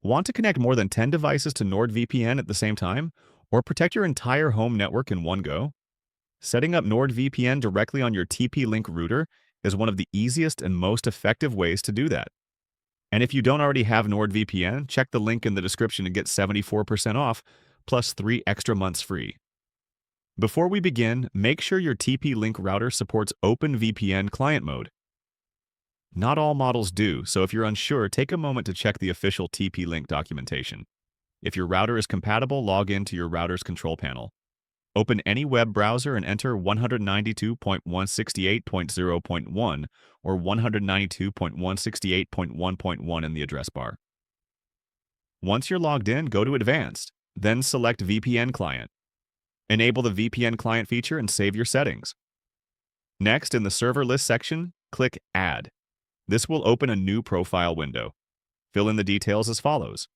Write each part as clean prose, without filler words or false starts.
Want to connect more than 10 devices to NordVPN at the same time? Or protect your entire home network in one go? Setting up NordVPN directly on your TP-Link router is one of the easiest and most effective ways to do that. And if you don't already have NordVPN, check the link in the description to get 74% off, plus 3 extra months free. Before we begin, make sure your TP-Link router supports OpenVPN client mode. Not all models do, so if you're unsure, take a moment to check the official TP-Link documentation. If your router is compatible, log into your router's control panel. Open any web browser and enter 192.168.0.1 or 192.168.1.1 in the address bar. Once you're logged in, go to Advanced, then select VPN Client. Enable the VPN Client feature and save your settings. Next, in the Server List section, click Add. This will open a new profile window. Fill in the details as follows.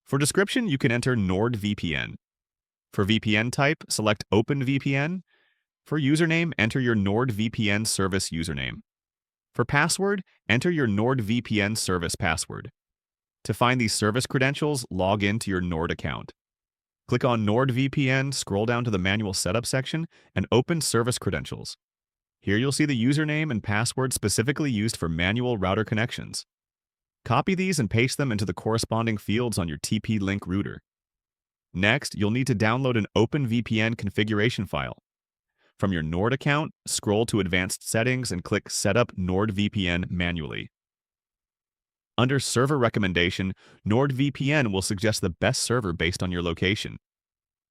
For description, you can enter NordVPN. For VPN type, select OpenVPN. For username, enter your NordVPN service username. For password, enter your NordVPN service password. To find these service credentials, log into your Nord account. Click on NordVPN, scroll down to the Manual Setup section, and open Service Credentials. Here you'll see the username and password specifically used for manual router connections. Copy these and paste them into the corresponding fields on your TP-Link router. Next, you'll need to download an OpenVPN configuration file. From your Nord account, scroll to Advanced Settings and click Set up NordVPN manually. Under Server Recommendation, NordVPN will suggest the best server based on your location.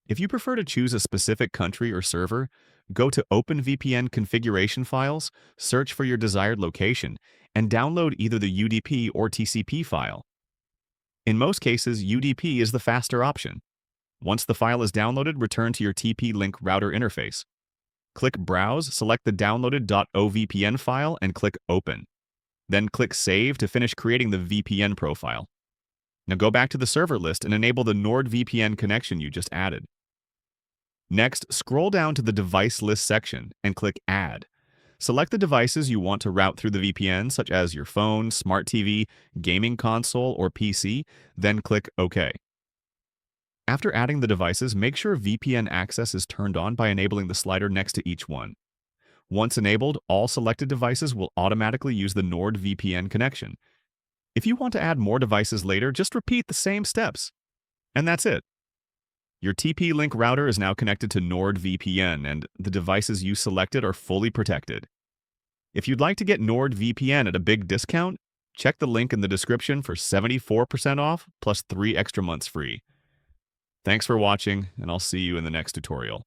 If you prefer to choose a specific country or server, go to OpenVPN Configuration Files, search for your desired location, and download either the UDP or TCP file. In most cases, UDP is the faster option. Once the file is downloaded, return to your TP-Link router interface. Click Browse, select the downloaded .ovpn file, and click Open. Then click Save to finish creating the VPN profile. Now go back to the server list and enable the NordVPN connection you just added. Next, scroll down to the Device List section and click Add. Select the devices you want to route through the VPN, such as your phone, smart TV, gaming console, or PC, then click OK. After adding the devices, make sure VPN access is turned on by enabling the slider next to each one. Once enabled, all selected devices will automatically use the NordVPN connection. If you want to add more devices later, just repeat the same steps. And that's it. Your TP-Link router is now connected to NordVPN, and the devices you selected are fully protected. If you'd like to get NordVPN at a big discount, check the link in the description for 74% off plus 3 extra months free. Thanks for watching, and I'll see you in the next tutorial.